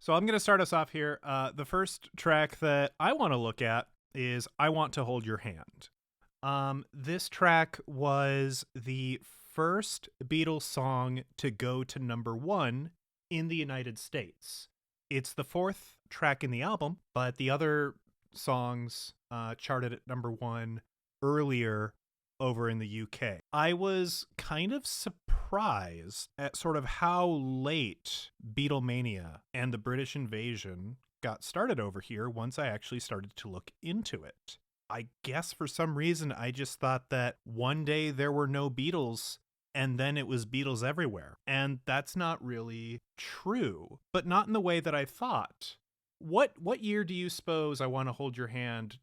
So I'm going to start us off here. The first track that I want to look at is I Want to Hold Your Hand. This track was the first Beatles song to go to number one in the United States. It's the fourth track in the album, but the other songs charted at number one earlier over in the UK. I was kind of surprised at sort of how late Beatlemania and the British invasion got started over here once I actually started to look into it. I guess for some reason I just thought that one day there were no Beatles and then it was Beatles everywhere. And that's not really true, but not in the way that I thought. What year do you suppose I Want to Hold Your Hand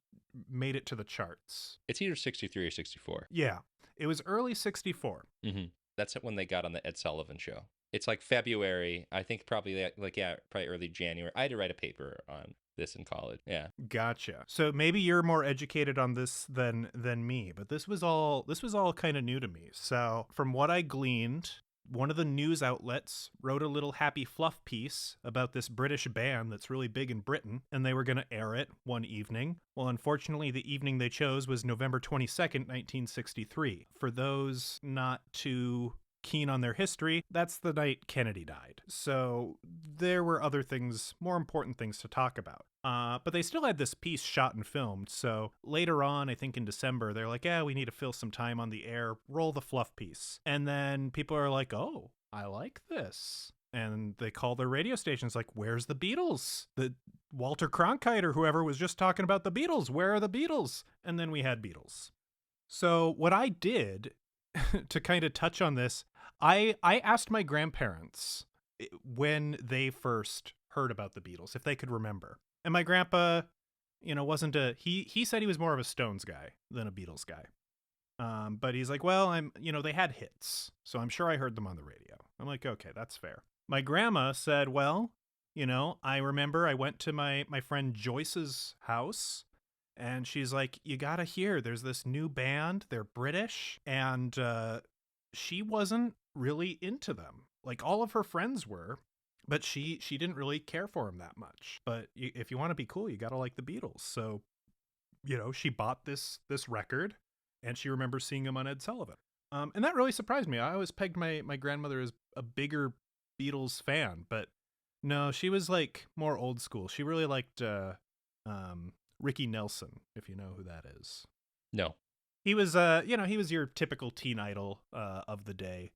made it to the charts? It's either 63 or 64. Yeah, it was early 64. Mm-hmm. That's when they got on the Ed Sullivan Show. It's like February, I think probably probably early January. I had to write a paper on this in college. Yeah. Gotcha. So maybe you're more educated on this than me, but this was all kind of new to me. So from what I gleaned, one of the news outlets wrote a little happy fluff piece about this British band that's really big in Britain, and they were going to air it one evening. Well, unfortunately, the evening they chose was November 22nd, 1963. For those not too keen on their history, that's the night Kennedy died. So there were other things, more important things to talk about. But they still had this piece shot and filmed. So later on, I think in December, they're like, we need to fill some time on the air, roll the fluff piece. And then people are like, oh, I like this. And they call their radio stations like, where's the Beatles? The Walter Cronkite or whoever was just talking about the Beatles. Where are the Beatles? And then we had Beatles. So what I did to kind of touch on this, I asked my grandparents when they first heard about the Beatles, if they could remember. And my grandpa, wasn't he said he was more of a Stones guy than a Beatles guy. But he's like, well, they had hits, so I'm sure I heard them on the radio. I'm like, okay, that's fair. My grandma said, well, I remember I went to my friend Joyce's house, and she's like, you gotta hear, there's this new band, they're British, and she wasn't really into them. Like, all of her friends were, but she didn't really care for them that much. But if you want to be cool, you gotta like the Beatles. So, she bought this record, and she remembers seeing him on Ed Sullivan. And that really surprised me. I always pegged my grandmother as a bigger Beatles fan, but no, she was like more old school. She really liked Ricky Nelson, if you know who that is. No. He was he was your typical teen idol of the day.